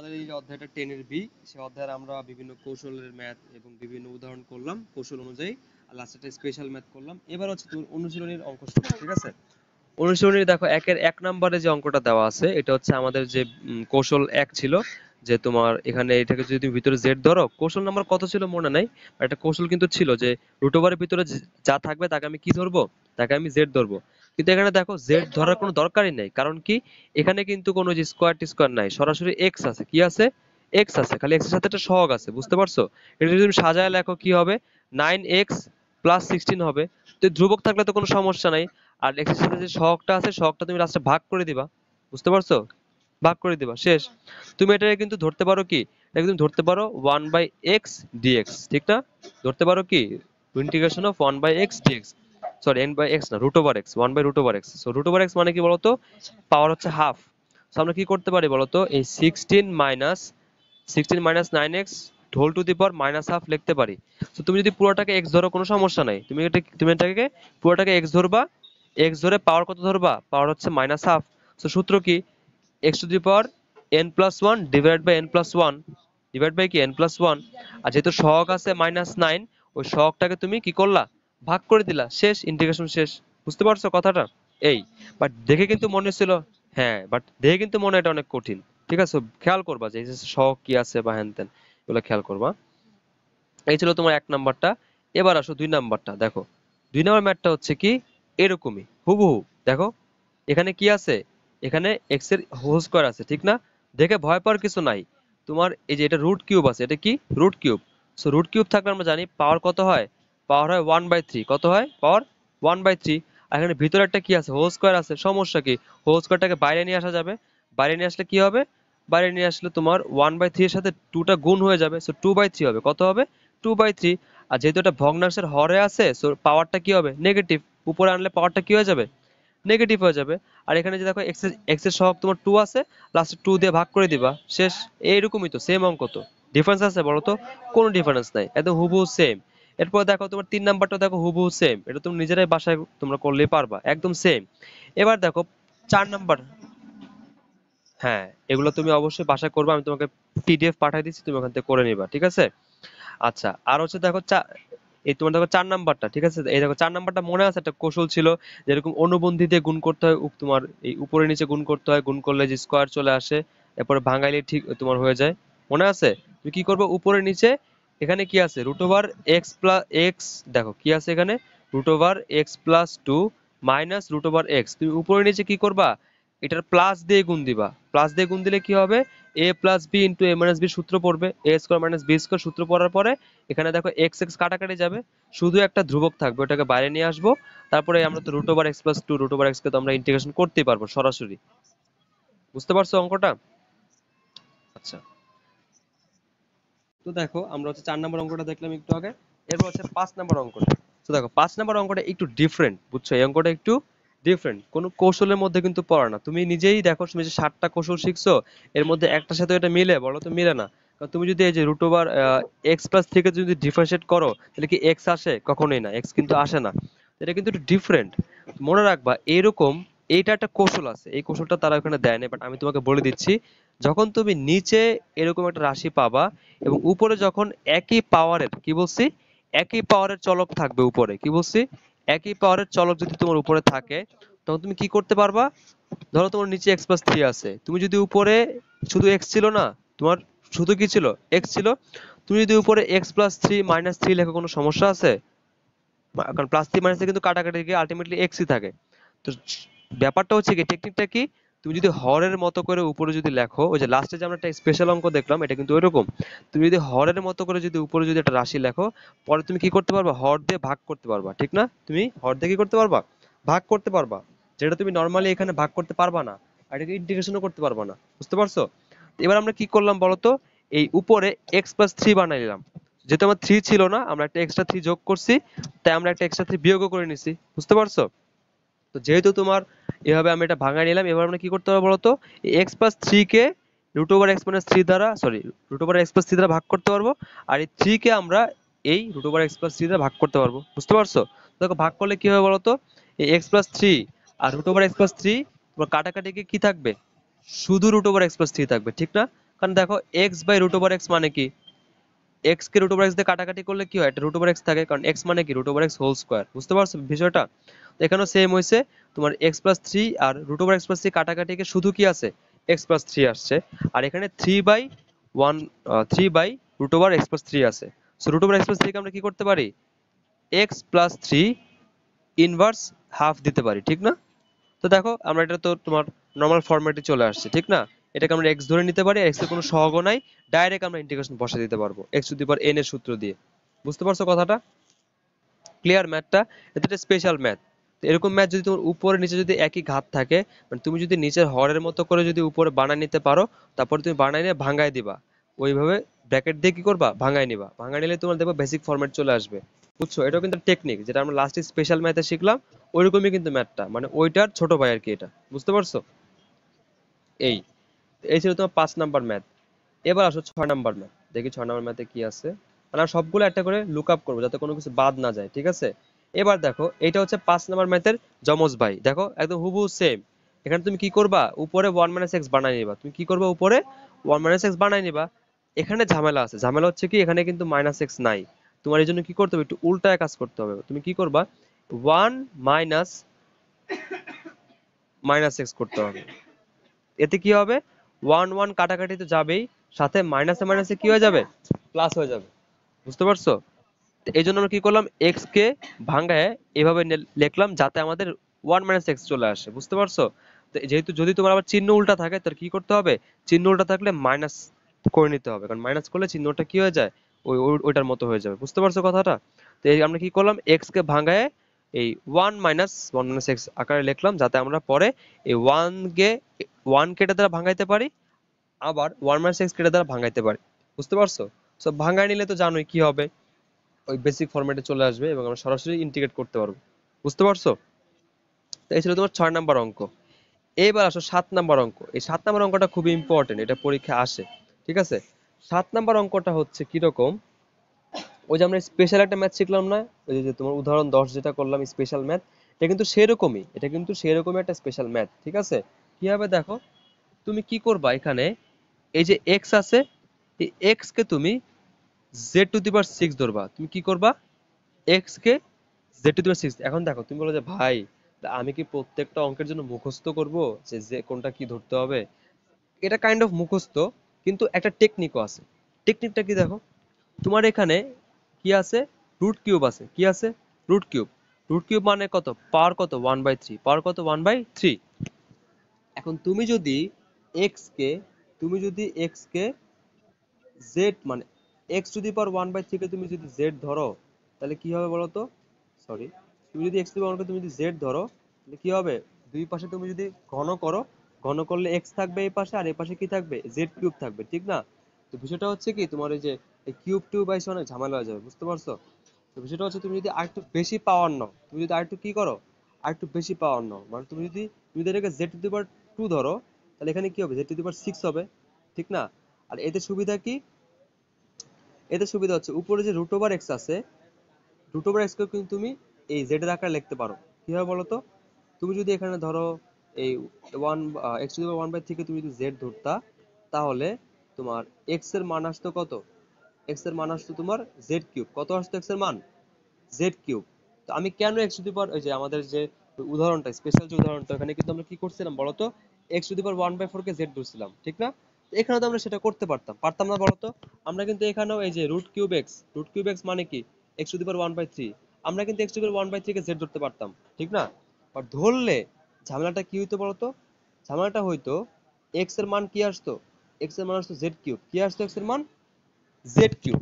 আমাদের এই যে অধ্যায়টা 10 এর বি, সে অধ্যায়ে আমরা বিভিন্ন কৌশলের ম্যাথ এবং বিভিন্ন উদাহরণ করলাম কৌশল অনুযায়ী, আর লাস্টে একটা স্পেশাল ম্যাথ করলাম। এবার হচ্ছে তুমি অনুশীলনীর অঙ্ক শুরু, ঠিক আছে? অনুশীলনী দেখো, একের 1 নম্বরে যে অঙ্কটা দেওয়া আছে এটা হচ্ছে আমাদের যে কৌশল 1 ছিল, যে তোমার এখানে এটাকে যদি তুমি ভিতরে জেড ধরো, কৌশল নাম্বার কত ছিল মনে নাই, একটা কৌশল কিন্তু ছিল যে রুট ওভারের ভিতরে যা থাকবে তাকে আমি কি ধরবো, তাকে আমি জেড ধরবো। কিন্তু এখানে দেখো জেড ধরার কোনো দরকারই নেই, কারণ কি এখানে কিন্তু কোনো যে স্কোয়ার টি স্কোয়ার নাই, সরাসরি এক্স আছে। কি আছে? এক্স আছে, খালি এক্স এর সাথে একটা সহগ আছে, বুঝতে পারছো? এটা যদি তুমি সাজায় লেখো কি হবে, 9x+16 হবে। তো ধ্রুবক থাকলে তো কোনো সমস্যা নাই। আর এক্স এর সাথে যে সহগটা আছে, সহগটা তুমি লাস্টে ভাগ করে দিবা, বুঝতে পারছো? ভাগ করে দিবা, শেষ। তুমি এটাকে কিন্তু ধরতে পারো কি, এটা কিন্তু ধরতে পারো 1/x dx, ঠিক না? ধরতে পারো কি integration of 1/x dx, sorry n/x না, √x, 1/√x। সো √x মানে কি বলতো, পাওয়ার হচ্ছে হাফ। সো আমরা কি করতে পারি বলতো, এই 16 - 9x whole to the power -half লিখতে পারি। তো তুমি যদি পুরোটাকে x ধরো কোনো সমস্যা নাই, তুমি এটাকে পুরোটাকে x ধরবা, x ধরে পাওয়ার কত ধরবা, পাওয়ার হচ্ছে -হাফ। তো সূত্র কি, x to the power n+1 divide by n+1, divide by কি n+1। আর যেহেতু সহগ আছে -9, ওই সহগটাকে তুমি কি করলা, ভাগ করে দিলা, শেষ, ইন্টিগ্রেশন শেষ। বুঝতে পারছো কথাটা? এই, বাট দেখে কিন্তু মনে ছিল, হ্যাঁ বাট দেখে কিন্তু মনে হয় এটা অনেক কঠিন। ঠিক আছে, খেয়াল করবা যে এই যে সহগ কি আছে বা হ্যান ত্যান, এগুলো খেয়াল করবা। এই ছিল তোমার 1 নাম্বারটা। এবার আসো 2 নাম্বারটা, দেখো 2 নাম্বার ম্যাথটা হচ্ছে কি এরকমই হুবহু। দেখো এখানে কি আছে, এখানে এক্স এর হোল স্কয়ার আছে, ঠিক না? দেখে ভয় পাওয়ার কিছু নাই। তোমার এই যে এটা রুট কিউব আছে, এটা কি root cube. So root cube থাকলে আমরা জানি পাওয়ার কত হয়, পাওয়ার হয় 1/3। কত হয় পাওয়ার? 1/3। আর এখানে ভিতরে একটা কি আছে, হোল স্কয়ার আছে, সমস্যা কি, হোল স্কয়ারটাকে বাইরে নিয়ে আসা যাবে। বাইরে নিয়ে আসলে কি হবে, বাইরে নিয়ে আসলে তোমার 1/3 এর সাথে 2 টা গুণ হয়ে যাবে, সো 2/3 হবে। কত হবে? 2/3। আর যেহেতু এটা ভগ্নাংশের হরে আছে, সো পাওয়ারটা কি হবে, নেগেটিভ। উপরে আনলে পাওয়ারটা কি হয়ে যাবে, নেগেটিভ হয়ে যাবে। আর এখানে যে দেখো এক্স এর সহগ তোমার 2 আছে, লাস্টে 2 দিয়ে ভাগ করে দিবা, শেষ। এইরকমই তো, সেম অঙ্ক তো, ডিফারেন্স আছে বলো তো? কোনো ডিফারেন্স নাই, একদম হুবহু সেম। এরপর দেখো তোমার 3 নাম্বারটা, দেখো হুবহু সেম, এটা তুমি নিজেরাই বাসায় তোমরা করলেই পারবা, একদম সেম। এবার দেখো 4 নাম্বার, হ্যাঁ এগুলো তুমি অবশ্যই বাসায় করবে, আমি তোমাকে পিডিএফ পাঠিয়ে দিচ্ছি, তুমি ওখান থেকে করে নিবা, ঠিক আছে? আচ্ছা, আর হচ্ছে দেখো এই তোমার দেখো 4 নাম্বারটা, ঠিক আছে? এই দেখো 4 নাম্বারটা মনে আছে, একটা কৌশল ছিল যেরকম অনুবন্ধী দিয়ে গুণ করতে হয়, তোমার এই উপরে নিচে গুণ করতে হয়, গুণ করলে যে স্কোয়ার চলে আসে, এরপরে ভাঙাইলে ঠিক তোমার হয়ে যায়, মনে আছে? তুমি কি করবে, উপরে নিচে এখানে কি আছে, √x+x, দেখো কি আছে এখানে, √x+2 -√x। তুমি উপরে নিচে কি করবা, এটার প্লাস দিয়ে গুণ দিবা। প্লাস দিয়ে গুণ দিলে কি হবে, a+b * a-b সূত্র পড়বে, a² - b² সূত্র পড়ার পরে এখানে দেখো এক্স এক্স কাটাকাটি যাবে, শুধু একটা ধ্রুবক থাকবে, ওটাকে বাইরে নিয়ে আসবো। তারপরে আমরা তো √x+2 √x কে তো আমরা ইন্টিগ্রেশন করতেই পারবো সরাসরি। বুঝতে পারছো অঙ্কটা? আচ্ছা, তো দেখো আমরা হচ্ছে 4 নম্বর অঙ্কটা দেখলাম একটু আগে। এরপর হচ্ছে 5 নম্বর অঙ্কটা। তো দেখো 5 নম্বর অঙ্কটা একটু ডিফারেন্ট, বুঝছো? এই অঙ্কটা একটু ডিফারেন্ট, কোনো কৌশলের মধ্যে কিন্তু পড়ে না। তুমি নিজেই দেখো, তুমি যে 7টা কৌশল শিখছো, এর মধ্যে একটার সাথে এটা মিলে বলো তো? মিলে না। কারণ তুমি যদি এই যে √x+3 কে যদি ডিফারেন্সিয়েট করো, তাহলে কি এক্স আসে? কখনোই না, এক্স কিন্তু আসে না। এটা কিন্তু একটু ডিফারেন্ট, মনে রাখবা। এরকম এইটা একটা কৌশল আছে, এই কৌশলটা তারা ওখানে দেয় না, বাট আমি তোমাকে বলে দিচ্ছি। যখন তুমি নিচে এরকম একটা রাশি পাবা এবং উপরে যখন একই পাওয়ারের, কি বলছি, একই পাওয়ারের চলক থাকবে উপরে, কি বলছি, একই পাওয়ারের চলক যদি তোমার উপরে থাকে, তখন তুমি কি করতে পারবা, ধরো তোমার নিচে x+3 আছে, তুমি যদি উপরে শুধু x ছিল না, তোমার শুধু কি ছিল, x ছিল, তুমি যদি উপরে x+3 -3 লেখো, কোনো সমস্যা আছে? কারণ +3 - কিন্তু কাটাকাটি গিয়ে আলটিমেটলি এক্সই থাকে। তো ব্যাপারটা হচ্ছে কি, টেকনিকটা কি, তুমি যদি হরের মতো করে উপরে যদি লেখো, ওই যে লাস্টে যে আমরা একটা স্পেশাল অঙ্ক দেখলাম, এটা কিন্তু ওইরকম। তুমি যদি হরের মতো করে যদি উপরে যদি একটা রাশি লেখো, পরে তুমি কি করতে পারবা, হর দিয়ে ভাগ করতে পারবা, ঠিক না? তুমি হর দিয়ে কি করতে পারবা, ভাগ করতে পারবা, যেটা তুমি নর্মালি এখানে ভাগ করতে পারবা না, আর এটাকে ইন্টিগ্রেশনও করতে পারবা না। বুঝতে পারছো? এবার আমরা কি করলাম বলতো, এই উপরে x+3 বানাই নিলাম। যেহেতু আমার 3 ছিল না, আমরা একটা এক্সট্রা 3 যোগ করছি, তাই আমরা একটা এক্সট্রা 3 বিয়োগও করে নিছি। বুঝতে পারছো? তো যেহেতু তোমার এভাবে আমি এটা ভাঙায় নিলাম, এবার আমরা কি করতে হবে বলতো, x+3 কে √x-3 দ্বারা, সরি, √x+3 দ্বারা ভাগ করতে পারবো। আর এই 3 কে আমরা এই √x+3 দ্বারা ভাগ করতে পারবো। বুঝতে পারছো? দেখো ভাগ করলে কি হবে বলতো, এই x+3 আর √x+3 তোমার কাটাকাটি গিয়ে কি থাকবে, শুধু √x+3 থাকবে, ঠিক না? কারণ দেখো x by root over x মানে কি, এক্স কে রুট ওভার এক্স দিয়ে কাটাকাটি করলে কি হয়, একটা রুট ওভার এক্স থাকে, কারণ এক্স মানে কি root over x whole square. বুঝতে পারছো বিষয়টা? তো এখানেও সেম হয়েছে, তোমার এক্স প্লাস থ্রি আর root over x plus three কাটাকাটিকে শুধু কি আছে, এক্স প্লাস থ্রি আসছে। আর এখানে three by one, three by root over x plus three আছে। So root over x plus থ্রিকে আমরা কি করতে পারি, x plus three inverse half দিতে পারি, ঠিক না? তো দেখো আমরা এটা তো তোমার নর্মাল ফরম্যাটে চলে আসছে, ঠিক না? এটাকে আমরা এক্স ধরে নিতে পারি, এক্স এর কোনো সহগ নাই, ডাইরেক্ট আমরা ইন্টিগ্রেশন বসে দিতে পারবো x to the power N এর সূত্র দিয়ে। বুঝতে পারছো কথাটা? ক্লিয়ার ম্যাথটা? এটা একটা স্পেশাল ম্যাথ। এরকম ম্যাথ যদি তোমার উপরে নিচে যদি একই ঘাত থাকে, মানে তুমি যদি নিচের হরের মতো করে যদি উপরে বানায় নিতে পারো, তারপরে তুমি বানায় নিয়ে ভাঙায় দিবা, ওইভাবে ব্র্যাকেট দিয়ে কি করবা, ভাঙায় নিবা, ভাঙায় নিলে তোমার দেখবে বেসিক ফরম্যাট চলে আসবে। বুঝছো? এটাও কিন্তু টেকনিক, যেটা আমরা লাস্টে স্পেশাল ম্যাথে শিখলাম, ওইরকমই কিন্তু ম্যাথটা, মানে ওইটার ছোট ভাই আর কি এটা। বুঝতে পারছো? এই এই ছিল তোমার 5 নাম্বার ম্যাথ। এবার আসো 6 নাম্বার ম্যাথ, দেখি 6 নাম্বার ম্যাথে কি আছে। মানে আমরা সবগুলো একটা করে লুক আপ করবো যাতে কোনো কিছু বাদ না যায়, ঠিক আছে? এবার দেখো এটা হচ্ছে 5 নাম্বার ম্যাথের যমজ ভাই, দেখো একদম হুবহু সেম। এখানে তুমি কি করবা, উপরে ওয়ান মাইনাস এক্স বানাই নিবা, তুমি কি করবা, উপরে ওয়ান মাইনাস এক্স বানাই নিবা। এখানে ঝামেলা আছে, ঝামেলা হচ্ছে কি এখানে কিন্তু মাইনাস এক্স নাই। তোমার এই জন্য কি করতে হবে, একটু উল্টায় কাজ করতে হবে। তুমি কি করবা, ওয়ান মাইনাস মাইনাস এক্স করতে হবে। এতে কি হবে, ওয়ান ওয়ান কাটাকাটি তো যাবেই, সাথে মাইনাসে মাইনাসে কি হয়ে যাবে, প্লাস হয়ে যাবে। বুঝতে পারছো? তো এই জন্য আমরা কি করলাম, এক্স কে ভাঙায় এভাবে লিখলাম যাতে আমাদের ওয়ান মাইনাস এক্স চলে আসে। বুঝতে পারছো? তো যেহেতু যদি তোমার আবার চিহ্ন উল্টা থাকে, তাহলে কি করতে হবে, চিহ্ন উল্টা থাকলে মাইনাস করে নিতে হবে, কারণ মাইনাস করলে চিহ্নটা কি হয়ে যায়, ওইটার মতো হয়ে যাবে। বুঝতে পারছো কথাটা? তো এই আমরা কি করলাম, এক্স কে ভাঙায় এই ওয়ান মাইনাস এক্স আকারে লিখলাম, যাতে আমরা পরে এই ওয়ান কেটে দ্বারা ভাঙাইতে পারি, আবার ওয়ান মাইনাস এক্স কেটে দ্বারা ভাঙাইতে পারি। বুঝতে পারছো? সো ভাঙায় নিলে তো জানোই কি হবে, ওই বেসিক ফরম্যাটে চলে আসবে এবং আমরা সরাসরি ইন্টিগ্রেট করতে পারবো। বুঝতে পারছো? তো এই ছিল তোমার 6 নাম্বার অঙ্ক। এইবার আসো 7 নাম্বার অঙ্ক। এই 7 নাম্বার অঙ্কটা খুবই ইম্পর্টেন্ট, এটা পরীক্ষা আসে। ঠিক আছে? 7 নাম্বার অঙ্কটা হচ্ছে কিরকম, ওই যে আমরা স্পেশাল একটা ম্যাথ শিখলাম না, ওই যে তোমার উদাহরণ 10 যেটা করলাম স্পেশাল ম্যাথ, এটা কিন্তু সেরকমই, এটা কিন্তু সেরকমই একটা স্পেশাল ম্যাথ। ঠিক আছে? কি হবে দেখো, তুমি কি করবা এখানে, এই যে এক্স আছে, এই এক্স কে তুমি Z two the power six ধরবা। তুমি কি করবা, x K Z two the power six. এখন দেখো তুমি বলো যে ভাই, তা আমি কি প্রত্যেকটা অঙ্কের জন্য মুখস্থ করব যে যে কোনটা কি ধরতে হবে? এটা কাইন্ড অফ মুখস্থ, কিন্তু একটা টেকনিকও আছে। টেকনিকটা কি দেখো, তোমার এখানে কি আছে, রুট কিউব আছে, কি আছে, রুট কিউব। রুট কিউব মানে কত, পাওয়ার কত, 1/3, পাওয়ার কত, 1/3। এখন তুমি যদি এক্স কে জেড মানে এক্স টু দি পাওয়ার 1/3 কে তুমি যদি জেড ধরো, তাহলে কি হবে বলো তো, সরি, তুমি যদি এক্স টু দি পাওয়ার তুমি যদি জেড ধরো, তাহলে কি হবে, দুই পাশে তুমি যদি ঘন করো, ঘন করলে এক্স থাকবে এই পাশে, আর এই পাশে কি থাকবে, জেড কিউব থাকবে, ঠিক না? তো বিষয়টা হচ্ছে কি, তোমার এই যে এই কিউব টিউব এসে অনেক ঝামেলা হয়ে যাবে। বুঝতে পারছো? তো বিষয়টা হচ্ছে তুমি যদি আরেকটু বেশি পাওয়ার নাও, তুমি যদি আরেকটু কি করো, আরেকটু বেশি পাওয়ার নাও, মানে তুমি যদি এটাকে জেড টু দি পাওয়ার 2 ধরো, তাহলে এখানে কি হবে, জেড টু দি পাওয়ার 6 হবে, ঠিক না? আর এতে সুবিধা কি, এতে সুবিধা হচ্ছে উপরে যে রুট ওভার এক্স আছে, রুট ওভার এক্স কে কিন্তু তুমি এই জেড এর আকারে লিখতে পারো। কিভাবে বলো তো, তুমি যদি এখানে ধরো এই ওয়ান এক্স টু দি পাওয়ার 1/3 কে তুমি যদি জেড ধরতা, তাহলে তোমার এক্স এর মান আসতো কত, এক্স এর মান আসতো তোমার জেড কিউব। কত আসতো এক্স এর মান, জেড কিউব। তো আমি কেন এক্স টু দি পাওয়ার, ওই যে আমাদের যে উদাহরণটা স্পেশাল যে উদাহরণটা, এখানে কিন্তু আমরা কি করছিলাম বলতো, এক্স টু দি পাওয়ার 1/4 কে জেড ধরছিলাম, ঠিক না? তো এখানে তো আমরা সেটা করতে পারতাম, পারতাম না বলতো? আমরা কিন্তু এখানেও এই যে রুট কিউব এক্স মানে কি, এক্স টু দি পাওয়ার 1/3, আমরা কিন্তু x to the power 1/3 K Z ধরতে পারতাম, ঠিক না? আর ধরলে ঝামেলাটা কি হইতো বলতো, ঝামেলাটা হইতো এক্স এর মান কি আসতো, এক্স এর মান আসতো জেড কিউব। কি আসতো এক্স এর মান, জেড কিউব।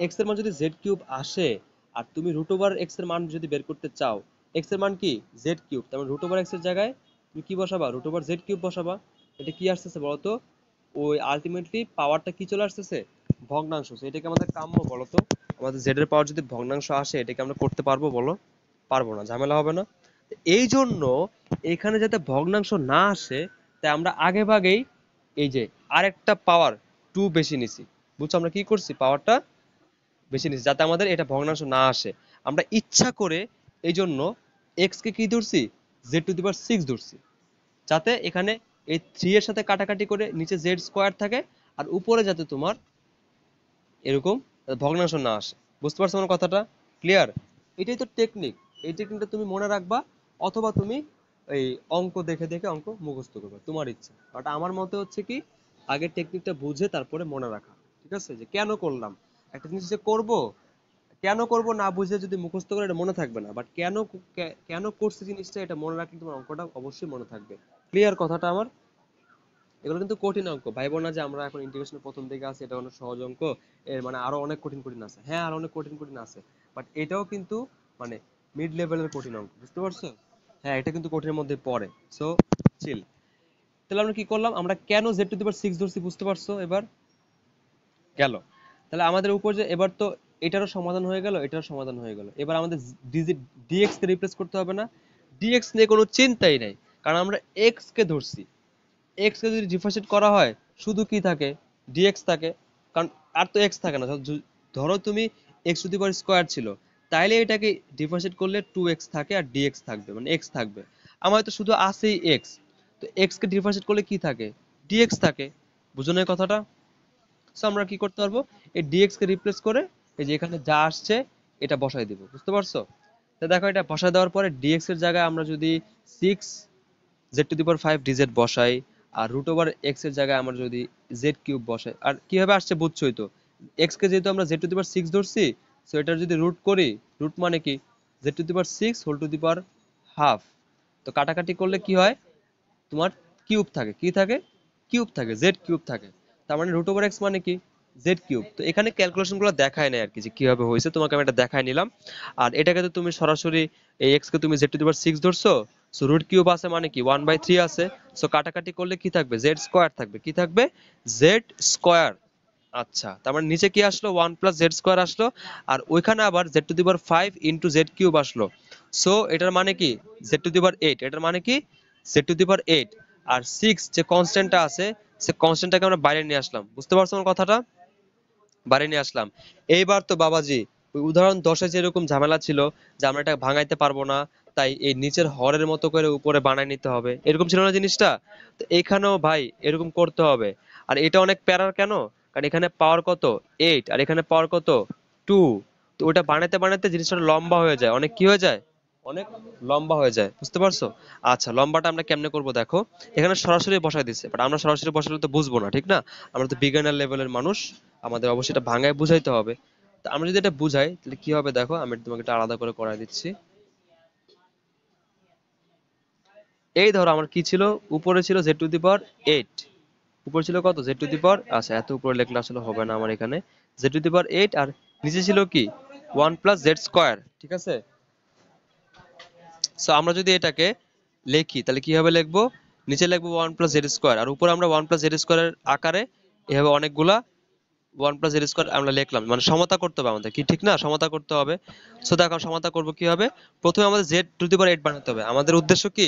এক্স এর মান যদি জেড কিউব আসে, আর তুমি রুট ওভার এক্স এর মান যদি বের করতে চাও, এক্স এর মান কি, জেড কিউব, তার রুট ওভার এক্স এর জায়গায় তুমি কি বসাবা, রুট ওভার জেড কিউব বসাবা। এটা কি আসতেছে বলতো, ওই আলটিমেটলি পাওয়ারটা কি চলে আসতেছে, ভগ্নাংশ। So এটা কি আমাদের কাম্য বলতো, আমাদের জেড এর পাওয়ার যদি ভগ্নাংশ আসে, এটাকে আমরা করতে পারবো বলো, পারবো না, ঝামেলা হবে না? এই জন্য এখানে যাতে ভগ্নাংশ না আসে, তাই আমরা আগে ভাগেই এই যে আরেকটা পাওয়ার টু বেশি নিছি। বুঝছো, আমরা কি করছি, পাওয়ারটা বেশি নিছি যাতে আমাদের এটা ভগ্নাংশ না আসে। আমরা ইচ্ছা করে এই জন্য এক্স কে কি ধরছি, জেড টু দি পাওয়ার 6 ধরছি, যাতে এখানে এই 3 এর সাথে কাটাকাটি করে নিচে জেড স্কোয়ার থাকে, আর উপরে যাতে তোমার এরকম ভগ্নাংশ না আসে। বুঝতে পারছো আমার কথাটা? ক্লিয়ার? এটাই তো টেকনিক। এই টেকনিকটা তুমি মনে রাখবা, অথবা তুমি এই অঙ্ক দেখে দেখে অঙ্ক মুখস্থ করবে, তোমার ইচ্ছা। বাট আমার মতে হচ্ছে কি, আগে টেকনিকটা বুঝে তারপরে মনে রাখা। ঠিক আছে? যে কেন করলাম একটা জিনিস, যে করব, কেন করব না বুঝে যদি মুখস্থ করে, এটা মনে থাকবে না। বাট কেন করছি জিনিসটা, এটা মনে রাখলে তোমার অঙ্কটা অবশ্যই মনে থাকবে। ক্লিয়ার কথাটা আমার? এগুলো কিন্তু কঠিন অঙ্ক, ভাইবো না যে আমরা এখন ইন্টিগ্রেশনের প্রথম দিকে আছি, এটা অনেক সহজ অঙ্ক, এর মানে আরো অনেক কঠিন কঠিন আছে। হ্যাঁ, আরো অনেক কঠিন কঠিন আছে, বাট এটাও কিন্তু মানে মিড লেভেলের কঠিন অঙ্ক। বুঝতে পারছো? হ্যাঁ, এটা কিন্তু কঠিনের মধ্যে পড়ে। সো চিল। তাহলে আমরা কি করলাম, আমরা কেন জেড টু দি পাওয়ার 6 ধরছি, বুঝতে পারছো এবার? গেল। তাহলে আমাদের উপর যে এবার তো এটারও সমাধান হয়ে গেল, এটারও সমাধান হয়ে গেল। এবার আমাদের ডিএক্স কে রিপ্লেস করতে হবে না? ডিএক্স নিয়ে কোনো চিন্তাই নাই, কারণ আমরা এক্স কে ধরছি। এক্স কে যদি ডিফারেন্সিয়েট করা হয়, শুধু কি থাকে? ডিএক্স থাকে। কারণ আর তো এক্স থাকে না। ধরো তুমি x to the power square ছিল, তাইলে এটাকে ডিফারেন্সিয়েট করলে 2x থাকে আর ডিএক্স থাকবে, মানে এক্স থাকবে। আমার তো শুধু আছেই এক্স, তো এক্স কে ডিফারেন্সিয়েট করলে কি থাকে? ডিএক্স থাকে। বুঝো না এই কথাটা? সো আমরা কি করতে পারবো, এই ডিএক্স কে রিপ্লেস করে এই যে এখানে যা আসছে এটা বসাই দিব। বুঝতে পারছো? তো দেখো, এটা বসাই দেওয়ার পরে ডিএক্স এর জায়গায় আমরা যদি 6 z to the power 5 dz বসাই, আর রুট ওভার এক্স এর জায়গায় আমরা যদি জেড কিউব বসাই, আর কিভাবে আসছে বুঝছোই তো। এক্স কে যেহেতু আমরা z টু দি পাওয়ার 6 ধরছি, সো এটার যদি রুট করি, রুট মানে কি? z to the power 6 whole to the power half. তো কাটাকাটি করলে কি হয়? তোমার কিউব থাকে। কি থাকে? কিউব থাকে, জেড কিউব থাকে। তার মানে রুট ওভার এক্স মানে কি? Z cube. তো এখানে ক্যালকুলেশন গুলো দেখায় নাই আর কি, যে কিভাবে হয়েছে, তোমাকে আমি এটা দেখাই নিলাম। আর এটাকে তো তুমি সরাসরি এই এক্স কে তুমি জেড টু দি পাওয়ার 6 ধরছো, সো রুট কিউব আছে মানে কি 1/3 আছে। সো কাটাকাটি করলে কি থাকবে? জেড স্কোয়ার থাকবে। কি থাকবে? Z square. আচ্ছা, তার মানে নিচে কি আসলো? 1 + z² আসলো। আর ওইখানে আবার z to the power 5 into Z cube আসলো। সো এটার মানে কি? z টু দি পাওয়ার 8। এটার মানে কি? z টু দি পাওয়ার 8। আর 6 যে কনস্ট্যান্টটা আছে, সে কনস্ট্যান্টটাকে আমরা বাইরে নিয়ে আসলাম। বুঝতে পারছো আমার কথাটা? বাইরে নিয়ে আসলাম। এইবার তো বাবাজি, ওই উদাহরণ 10-এ যেরকম ঝামেলা ছিল, যে আমরা এটা ভাঙাইতে পারবো না, তাই এই নিচের হরের মতো করে উপরে বানাই নিতে হবে, এরকম ছিল না জিনিসটা? তো এখানেও ভাই এরকম করতে হবে। আর এটা অনেক প্যারার কেন? কারণ এখানে পাওয়ার কত? 8, আর এখানে পাওয়ার কত? 2। তো ওটা বানাতে বানাতে জিনিসটা লম্বা হয়ে যায়, অনেক কি হয়ে যায়? অনেক লম্বা হয়ে যায়। বুঝতে পারছো? আচ্ছা, লম্বাটা আমরা কেমনে করব দেখো। এখানে সরাসরি বসাই দিচ্ছে, বাট আমরা সরাসরি বসালে তো বুঝবো না, ঠিক না? আমরা তো বিজ্ঞানের লেভেলের মানুষ, আমাদের অবশ্যই এটা ভাঙায় বুঝাইতে হবে। তো আমরা যদি এটা বুঝাই, তাহলে কি হবে দেখো, আমি তোমাকে এটা আলাদা করে করাই দিচ্ছি। এই ধরো আমার কি ছিল, উপরে ছিল z টু দি পাওয়ার 8। উপরে ছিল কত? z টু দি পাওয়ার, আচ্ছা এত উপরে লিখলে আসলে হবে না আমার এখানে। z টু দি পাওয়ার 8, আর নিচে ছিল কি? 1 + z²। ঠিক আছে? সো আমরা যদি এটাকে লিখি, তাহলে কিভাবে লিখবো? নিচে লিখবো 1 + z², আর উপরে আমরা 1 + z² এর আকারে এভাবে অনেকগুলা 1 + z² আমরা লিখলাম, মানে সমতা করতে হবে আমাদের, কি ঠিক না? সমতা করতে হবে। সো দেখো সমতা করবো কিভাবে। প্রথমে আমাদের z টু দি পাওয়ার 8 বানাতে হবে। আমাদের উদ্দেশ্য কি?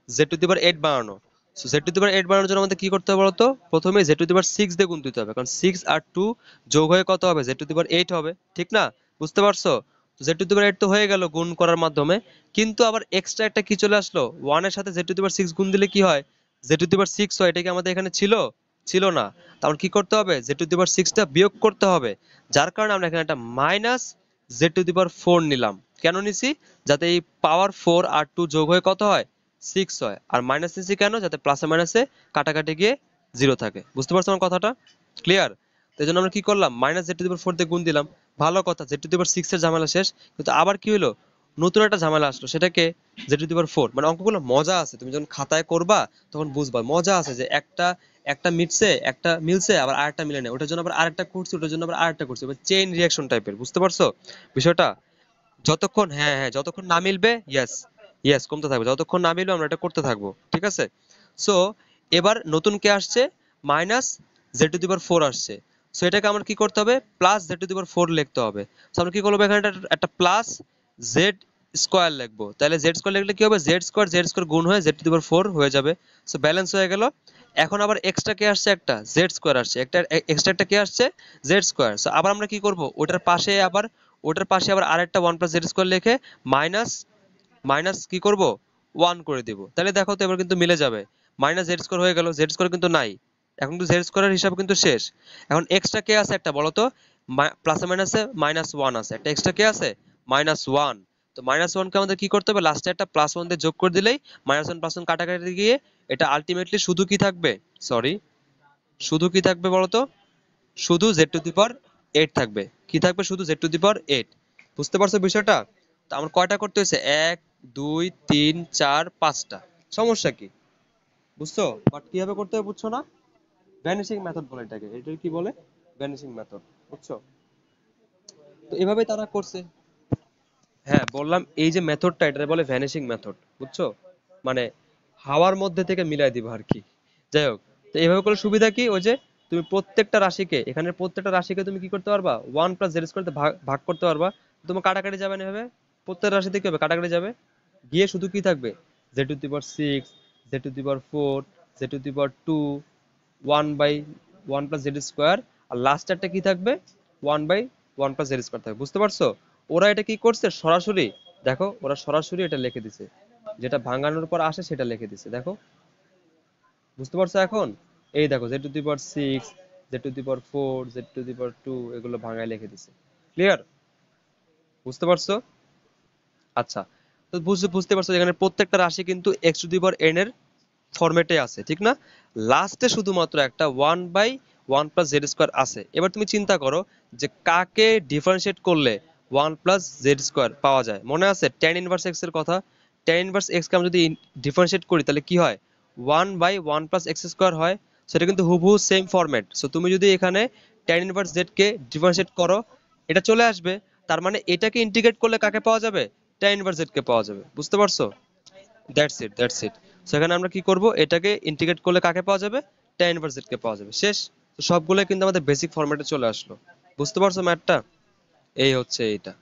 z টু দি পাওয়ার 8 বানানো। সো z টু দি পাওয়ার 8 বানানোর জন্য আমাদের কি করতে হবে বলতো? প্রথমে z টু দি পাওয়ার 6 দিয়ে গুণ দিতে হবে, কারণ 6 আর 2 যোগ হয়ে কত হবে? z টু দি পাওয়ার 8 হবে, ঠিক না? বুঝতে পারছো? z টু দি পাওয়ার 8 তো হয়ে গেল গুণ করার মাধ্যমে, কিন্তু আবার এক্সট্রা একটা কি চলে আসলো, 1 এর সাথে z টু দি পাওয়ার 6 গুণ দিলে কি হয়? z টু দি পাওয়ার 6 হয়। এটা কি আমাদের এখানে ছিল? ছিল না। তাহলে কি করতে হবে? z টু দি পাওয়ার 6টা বিয়োগ করতে হবে। যার কারণে আমরা এখানে একটা minus z to the power 4 নিলাম। কেন নিছি? যাতে এই পাওয়ার 4 আর 2 যোগ হয়ে কত হয়? 6 হয়। আর মাইনাস নিছি কেন? যাতে প্লাসে মাইনাসে কাটাকাটি গিয়ে 0 থাকে। বুঝতে পারছো আমার কথাটা? ক্লিয়ার? তো এই জন্য আমরা কি করলাম, -z টু দি পাওয়ার 4 দিয়ে গুণ দিলাম। ভালো কথা, z টু দি পাওয়ার 6 এর ঝামেলা শেষ। কিন্তু আবার কি হলো, নতুন একটা ঝামেলা আসলো, সেটাকে z টু দি পাওয়ার 4। মানে অঙ্কগুলো মজা আছে, তুমি যখন খাতায় করবা তখন বুঝবা মজা আছে, যে একটা একটা মিটছে, একটা মিলছে, আবার আরেকটা মিলে না, ওটার জন্য আবার আরেকটা করছি, ওটার জন্য আবার আরেকটা করছি, চেইন রিঅ্যাকশন টাইপের। বুঝতে পারছো বিষয়টা? যতক্ষণ, হ্যাঁ হ্যাঁ, যতক্ষণ না মিলবে, ইয়েস ইয়েস, কমতে থাকবে, যতক্ষণ না মিলবে আমরা এটা করতে থাকবো। ঠিক আছে? সো এবার নতুন কে আসছে? -z টু দি পাওয়ার 4 আসছে। সো এটাকে আমার কি করতে হবে? +z টু দি পাওয়ার 4 লিখতে হবে। সো আমরা কি করবো, এখানে একটা প্লাস জেড স্কোয়ার লিখবো। তাহলে জেড স্কোয়ার লিখলে কি হবে? জেড স্কোয়ার গুণ হয়ে z টু দি পাওয়ার 4 হয়ে যাবে। সো ব্যালেন্স হয়ে গেল। এখন আবার এক্সট্রা কে আসছে? একটা জেড স্কোয়ার আসছে, একটা এক্সট্রা একটা কে আসছে? Z square. সো আবার আমরা কি করব, ওটার পাশে আবার আরেকটা 1 + z² লিখে মাইনাস মাইনাস কি করব? 1 করে দিব। তাহলে দেখো তো এবার কিন্তু মিলে যাবে। -z² হয়ে গেল, z² কিন্তু নাই। এখন তো জেড স্কোয়ারের হিসাব কিন্তু শেষ। এখন এক্সট্রা কে আছে একটা বলো তো, প্লাসে মাইনাসে -1 আছে, একটা এক্সট্রা কে আছে -1। তো -1 কে আমাদের কি করতে হবে, লাস্টে একটা +1 দিয়ে যোগ করে দিলেই -1 + 1 কাটাকাটি গিয়ে এটা আলটিমেটলি শুধু কি থাকবে, সরি শুধু কি থাকবে বলতো, শুধু z⁸ থাকবে। কি থাকবে, শুধু z⁸। বুঝতে পারছো বিষয়টা? তো আমার কয়টা করতে হয়েছে, 1 2 3 4 5টা। সমস্যা কি, বুঝছো? বাট কিভাবে করতে হবে বুঝছো না? ভ্যানিশিং মেথড বলে এটাকে, এটাকে কি বলে, ভ্যানিশিং মেথড, বুঝছো? তো এভাবেই তারা করছে। হ্যাঁ বললাম, এই যে মেথডটা এটা বলে ভ্যানিশিং মেথড, বুঝছো? মানে হাওয়ার মধ্যে থেকে মিলাই দিবা আর কি। যাই হোক, তো এইভাবে করলে সুবিধা কি, ওই যে তুমি প্রত্যেকটা রাশিকে, এখানে প্রত্যেকটা রাশিকে তুমি কি করতে পারবা, 1 + z² তে ভাগ ভাগ করতে পারবা। তোমার কাটাকাটি যাবে না এভাবে, প্রত্যেকটা রাশিতে কি হবে, কাটাকাটি যাবে, গিয়ে শুধু কি থাকবে, z⁶, z⁴, z⁴, 1/1 + z², আর লাস্টেরটা কি থাকবে, 1/1 + z² থাকবে। বুঝতে পারছো? ওরা এটা কি করছে সরাসরি, দেখো ওরা সরাসরি এটা লিখে দিছে, যেটা ভাঙানোর পর আসে সেটা লিখে দিছে, দেখো। বুঝতে পারছো এখন? এই দেখো z⁶, z⁴, z⁴, এগুলো ভাঙায় লিখে দিছে। ক্লিয়ার? বুঝতে পারছো? আচ্ছা, তো বুঝতে পারছো এখানে প্রত্যেকটা রাশি কিন্তু x⁴n এর ফরম্যাটে আছে, ঠিক না? লাস্টে শুধুমাত্র একটা 1/1 + z² আছে। এবার তুমি চিন্তা করো যে কাকে ডিফারেন্সিয়েট করলে 1 + z² পাওয়া যায়। মনে আছে tan ইনভার্স x এর কথা? tan ইনভার্স x কে আমরা যদি ডিফারেন্সিয়েট করি তাহলে কি হয়, 1/1 + x² হয়। সেটা কিন্তু হুবহু সেম ফরম্যাট। সো তুমি যদি এখানে tan ইনভার্স z কে ডিফারেন্সিয়েট করো, এটা চলে আসবে। তার মানে এটাকে ইন্টিগ্রেট করলে কাকে পাওয়া যাবে, tan ইনভার্স z কে পাওয়া যাবে। বুঝতে পারছো? That's it. সেখানে আমরা কি করব, এটাকে ইন্টিগ্রেট করলে কাকে পাওয়া যাবে, tan ইনভার্স z কে পাওয়া যাবে। শেষ। তো সবগুলো কিন্তু আমাদের বেসিক ফরম্যাটে চলে আসলো। বুঝতে পারছো ম্যাথটা? এই হচ্ছে এইটা।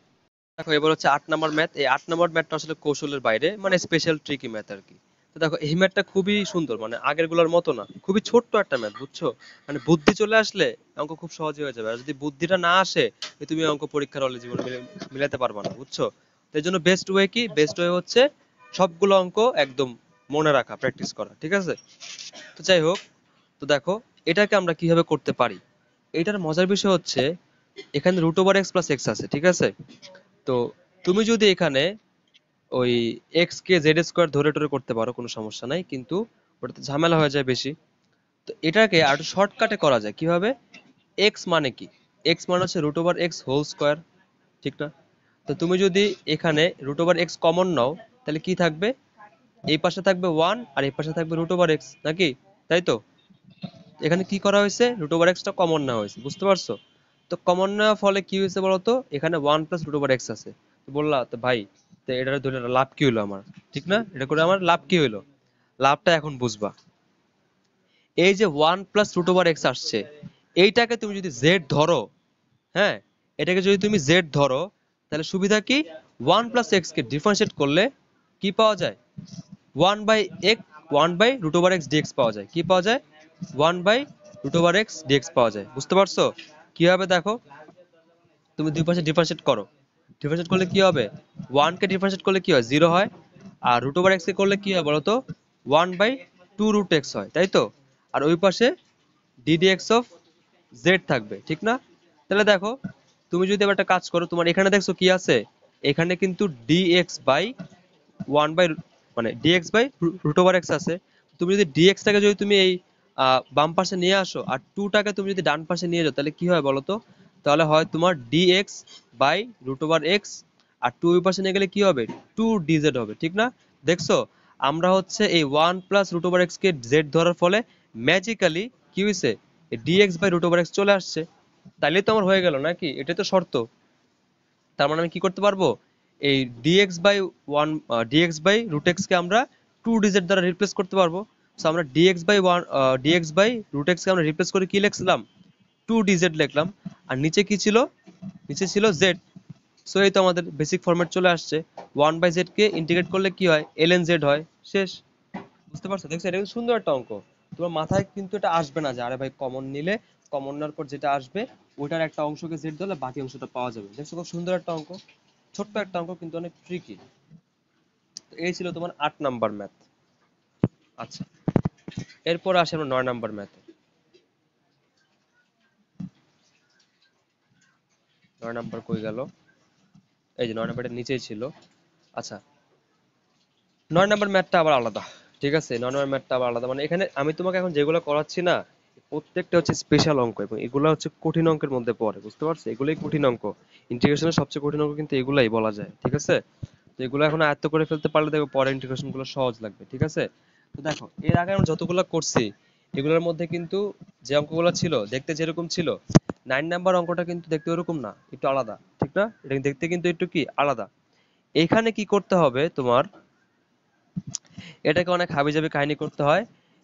দেখো এবার হচ্ছে 8 নম্বর ম্যাথ। এই 8 নম্বর ম্যাথটা আসলে কৌশলের বাইরে, মানে স্পেশাল ট্রিকি ম্যাথ আর কি। তো দেখো এই ম্যাথটা খুবই সুন্দর, মানে আগের গুলোর মতো না, খুবই ছোট্ট একটা ম্যাথ, বুঝছো? মানে বুদ্ধি চলে আসলে অঙ্ক খুব সহজে হয়ে যাবে, আর যদি বুদ্ধিটা না আসে তুমি অঙ্ক পরীক্ষার হলে জীবনে মিলাতে পারবে না, বুঝছো? তো এই জন্য বেস্ট ওয়ে কি, বেস্ট ওয়ে হচ্ছে সবগুলো অঙ্ক একদম মনে রাখা, প্র্যাকটিস করা, ঠিক আছে? তো যাই হোক, তো দেখো এটাকে আমরা কিভাবে করতে পারি। এটার মজার বিষয় হচ্ছে এখানে √x + x আছে, ঠিক আছে? তো তুমি যদি এখানে ওই এক্স কে z² ধরে টরে করতে পারো, কোনো সমস্যা নাই, কিন্তু ওটাতে ঝামেলা হয়ে যায় বেশি। তো এটাকে আর শর্টকাটে করা যায় কিভাবে, এক্স মানে কি, এক্স মানে হচ্ছে √x², ঠিক না? তো তুমি যদি এখানে √x কমন নাও তাহলে কি থাকবে, এই পাশে থাকবে 1 আর এই পাশে থাকবে √x, নাকি? তাই তো? এখানে কি করা হয়েছে, √x টা কমন নেওয়া হয়েছে, বুঝতে পারছো? তো কমন নেওয়ার ফলে কি হয়েছে বলতো, এখানে 1 + √x আছে। তো বললা তো ভাই, তো এটার ধরে লাভ কি হলো আমার, ঠিক না? এটা করে আমার লাভ কি হলো, লাভটা এখন বুঝবা। এই যে 1 + √x আসছে, এইটাকে তুমি যদি z ধরো, হ্যাঁ, এটাকে যদি তুমি z ধরো তাহলে সুবিধা কি, 1 + x কে ডিফারেন্সিয়েট করলে কি পাওয়া যায়, 1/x 1/√x dx পাওয়া যায়। কি পাওয়া যায়, 1/√x dx পাওয়া যায়। বুঝতে পারছো কিভাবে, দেখো তুমি দুই পাশে ডিফারেন্সিয়েট করো, ডিফারেন্সিয়েট করলে কি হবে, 1 কে ডিফারেন্সিয়েট করলে কি হয়, 0 হয়। আর √x কে করলে কি হয় বলতো, 1/2√x হয়, তাই তো? আর ওই পাশে ddx অফ z থাকবে, ঠিক না? তাহলে দেখো তুমি যদি এবার একটা কাজ করো, তোমার এখানে দেখছো কি আছে, এখানে কিন্তু dx বাই 1 বাই, মানে dx বাই √x আছে। তুমি যদি dx টাকে যদি তুমি এই বাম পাশে নিয়ে আসো আর 2 টাকে তুমি যদি ডান পাশে নিয়ে যাও তাহলে কি হয় বলো তো, তাহলে হয় তোমার dx বাই √x, আর 2 ওই পাশে নিয়ে গেলে কি হবে, 2dz হবে, ঠিক না? দেখছো আমরা হচ্ছে এই 1 + √x কে z ধরার ফলে ম্যাজিক্যালি কি হয়েছে, dx বাই √x চলে আসছে। তাইলেই তো আমার হয়ে গেল নাকি, এটাই তো শর্ত। তার মানে আমি কি করতে পারবো, এই dx বাই √x কে আমরা 2dz দ্বারা রিপ্লেস করতে পারবো। সো আমরা dx বাই √x কে আমরা রিপ্লেস করে কি লিখলাম, 2dz লিখলাম। আর নিচে কি ছিল, নিচে ছিল z। সো এই তো আমাদের বেসিক ফরম্যাট চলে আসছে, 1/z কে ইন্টিগ্রেট করলে কি হয়, ln z হয়। শেষ। বুঝতে পারছো? দেখছো এটা কিন্তু সুন্দর একটা অঙ্ক। তোমার মাথায় কিন্তু এটা আসবে না যে আরে ভাই কমন নিলে, কমন নেওয়ার পর যেটা আসবে ওইটার একটা অংশকে জেড দিলে বাকি অংশটা পাওয়া যাবে। দেখছো কত সুন্দর একটা অঙ্ক, ছোট্ট একটা অঙ্ক কিন্তু অনেক ট্রিকি। তো এই ছিল তোমার 8 নাম্বার ম্যাথ। আচ্ছা, এরপর আসে আমরা 9 নাম্বার ম্যাথে। 9 নাম্বার কই গেল? এই যে 9 নাম্বারটা নিচেই ছিল। আচ্ছা, 9 নাম্বার ম্যাথটা আবার আলাদা। ঠিক আছে, 9 নাম্বার ম্যাথটা আবার আলাদা। মানে এখানে আমি তোমাকে এখন যেগুলো করাচ্ছি না, প্রত্যেকটা হচ্ছে স্পেশাল অঙ্ক এবং এগুলো হচ্ছে কঠিন অঙ্কের মধ্যে পড়ে, বুঝতে পারছো? এগুলোই কঠিন অঙ্ক। ইন্টিগ্রেশনের সবচেয়ে কঠিন অঙ্ক কিন্তু এগুলাই বলা যায়। ঠিক আছে, তো এগুলো এখন আয়ত্ত করে ফেলতে পারলে দেখো পরে ইন্টিগ্রেশন গুলো সহজ লাগবে। ঠিক আছে, তো দেখো এর আগে আমরা যতগুলো করছি এগুলোর মধ্যে কিন্তু যে অঙ্কগুলো ছিল দেখতে যেরকম ছিল, 9 নাম্বার অঙ্কটা কিন্তু দেখতে ওরকম না, একটু আলাদা। ঠিক না? এটা দেখতে কিন্তু একটু কি আলাদা। এইখানে কি করতে হবে তোমার, এটাকে অনেক হাবিজাবি কাহিনী করতে হয়।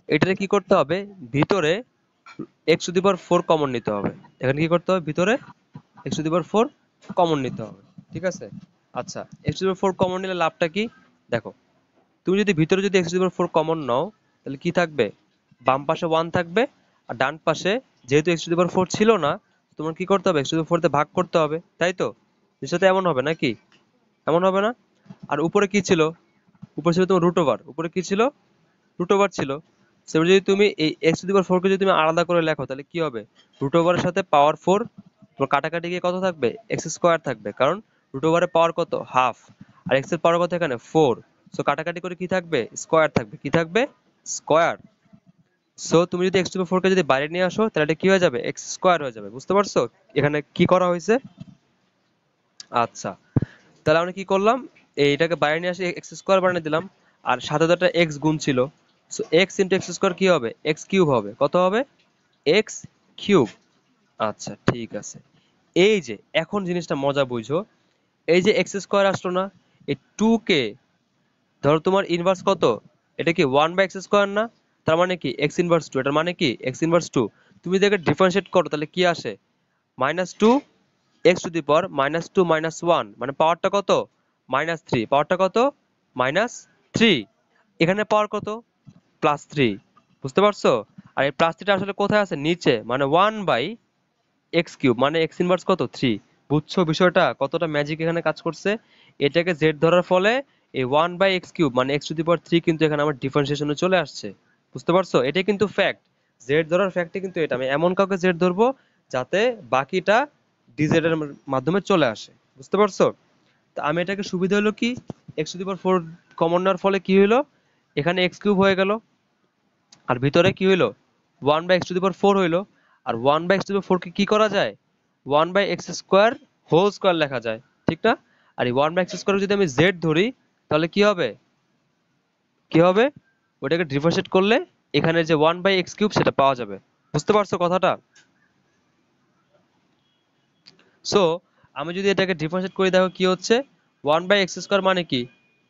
এটাতে কি করতে হবে, ভিতরে x to the power 4 common নিতে হবে। এখানে কি করতে হবে, ভিতরে x to the power 4 common নিতে হবে। ঠিক আছে, আচ্ছা, x to the power 4 common নিলে লাভটা কি? দেখো, তুমি যদি ভিতরে যদি x to the power 4 common নাও, তাহলে কি থাকবে? বাম পাশে 1 থাকবে, আর ডান পাশে যেহেতু এক্স টু দি পাওয়ার 4 ছিল না, তোমার কি করতে হবে, এক্স টু দি পাওয়ার 4 তে ভাগ করতে হবে, তাই তো? নিশ্চয়ই এমন হবে নাকি? এমন হবে না? আর উপরে কি ছিল? উপরে ছিল তোমার রুট ওভার। উপরে কি ছিল? রুট ওভার ছিল। সেবার যদি তুমি এই এক্স টু দি পাওয়ার 4 কে যদি তুমি আলাদা করে লেখো, তাহলে কি হবে? রুট ওভারের সাথে পাওয়ার 4, তোমার কাটাকাটি গিয়ে কত থাকবে? এক্স স্কোয়ার থাকবে, কারণ রুট ওভারের পাওয়ার কত? হাফ। আর এক্স এর পাওয়ার কত এখানে? 4। সো কাটাকাটি করে কি থাকবে? স্কোয়ার থাকবে। কি থাকবে? স্কোয়ার। সো তুমি যদি এক্স টু দি পাওয়ার 4 কে যদি বাইরে নিয়ে আসো, তাহলে এটা কি হয়ে যাবে? এক্স স্কোয়ার হয়ে যাবে। বুঝতে পারছো এখানে কি করা হয়েছে? আচ্ছা, তাহলে আমরা কি করলাম, এইটাকে বাইরে নিয়ে আসি, এক্স স্কোয়ার বানিয়ে দিলাম। আর সাথে তো একটা এক্স গুণ ছিল। So x into x square কি হবে? এক্স কিউব হবে। কত হবে? X cube. আচ্ছা, ঠিক আছে। এই যে এখন জিনিসটা মজা বুঝো, এই যে এক্স স্কোয়ার আসলো না, এই 2 কে ধরো তোমার ইনভার্স কত? এটা কি 1 বাই এক্স স্কোয়ার না? তার মানে কি এক্স ইনভার্স 2। এটার মানে কি এক্স ইনভার্স 2। তুমি যদি এটাকে ডিফারেন্সিয়েট করো, তাহলে কি আসে? -2 এক্স টু দি পাওয়ার -2 -1, মানে পাওয়ারটা কত? -3। পাওয়ারটা কত? -3। এখানে পাওয়ার কত? +3। বুঝতে পারছো? আর এই +3টা আসলে কোথায় আছে? নিচে, মানে 1 বাই এক্স কিউব, মানে এক্স ইনভার্স কত? 3। বুঝছো বিষয়টা কতটা ম্যাজিক এখানে কাজ করছে? এটাকে জেড ধরার ফলে এই 1 বাই এক্স কিউব মানে এক্স টু দি পাওয়ার 3 কিন্তু এখানে আমার ডিফারেন্সিয়েশনে চলে আসছে। বুঝতে পারছো? এটাই কিন্তু ফ্যাক্ট। জেড ধরার ফ্যাক্টই কিন্তু এটা। আমি এমন কাউকে জেড ধরবো যাতে বাকিটা ডিজেড এর মাধ্যমে চলে আসে। বুঝতে পারছো? তো আমি এটাকে সুবিধা হলো কি, x to the power 4 common নেওয়ার ফলে কি হলো, এখানে এক্স কিউব হয়ে গেল, আর ভিতরে কি হইলো? 1 by x to the power 4 হইলো। আর 1 by x to the power 4 কে কি করা যায়? 1 by x square whole square লেখা যায়। ঠিক না? আর এই 1 বাই এক্স স্কোয়ার যদি আমি জেড ধরি, তাহলে কি হবে? কি হবে? ওটাকে ডিফারেন্সিয়েট করলে এখানে যে 1 বাই এক্স কিউব সেটা পাওয়া যাবে। বুঝতে পারছো কথাটা? সো আমি যদি এটাকে ডিফারেন্সিয়েট করে, দেখো কি হচ্ছে, 1 বাই এক্স স্কোয়ার মানে কি?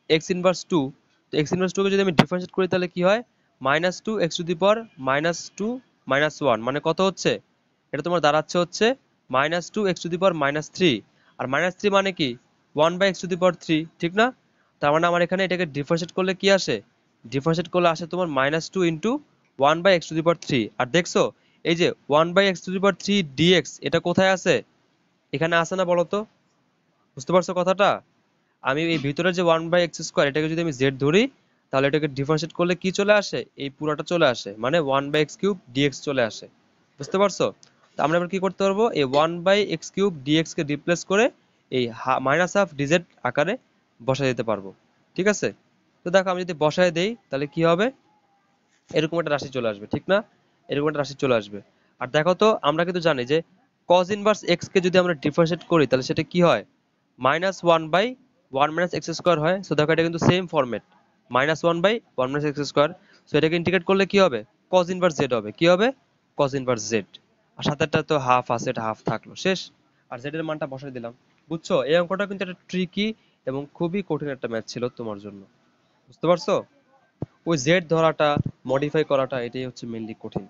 X inverse 2। তো এক্স ইনভার্স 2 কে যদি আমি ডিফারেন্সিয়েট করি, তাহলে কি হয়? -2 এক্স টু দি পাওয়ার -2 -1, মানে কত হচ্ছে? এটা তোমার দাঁড়াচ্ছে হচ্ছে -2 এক্স টু দি পাওয়ার -3। আর -3 মানে কি? 1 by x to the power 3। ঠিক না? তার মানে আমার এখানে এটাকে ডিফারেন্সিয়েট করলে কি আসে? ডিফারেন্সিয়েট করলে আসে তোমার -2 into 1 by x to the power 3। আর দেখছো, এই যে 1 by x to the power 3 dx, এটা কোথায় আছে? এখানে আসে না, বলো তো? বুঝতে পারছো কথাটা? আমি এই ভিতরে যে 1 বাই এক্স স্কোয়ার, এটাকে যদি আমি জেড ধরি, তাহলে এটাকে ডিফারেন্সিয়েট করলে কি চলে আসে? এই পুরোটা চলে আসে, মানে 1 বাই এক্স কিউব ডিএক্স চলে আসে। বুঝতে পারছো? তো আমরা এবার কি করতে পারবো, এই 1 বাই এক্স কিউব ডিএক্স কে রিপ্লেস করে এই -হাফ ডিজেড আকারে বসাই দিতে পারবো। ঠিক আছে, তো দেখো আমি যদি বসায় দেই, তাহলে কি হবে? এরকম একটা রাশি চলে আসবে। ঠিক না? এরকম একটা রাশি চলে আসবে। আর দেখো তো, আমরা কিন্তু জানি যে cos ইনভার্স এক্স কে যদি আমরা ডিফারেন্সিয়েট করি, তাহলে সেটা কি হয়? -1 বাই 1 মাইনাস এক্স স্কোয়ার হয়। সো দেখো এটা কিন্তু same format, -1 by 1 minus x square. So এটাকে ইন্টিগ্রেট করলে কি হবে? cos ইনভার্স জেড হবে। কি হবে? cos inverse Z. আর সাথে একটা তো হাফ আছে, এটা হাফ থাকলো, শেষ। আর জেড এর মানটা বসাই দিলাম। বুঝছো? এই অঙ্কটা কিন্তু একটা ট্রিকি এবং খুবই কঠিন একটা ম্যাথ ছিল তোমার জন্য। বুঝতে পারছো? ওই জেড ধরাটা, মডিফাই করাটা, এটাই হচ্ছে মেইনলি কঠিন।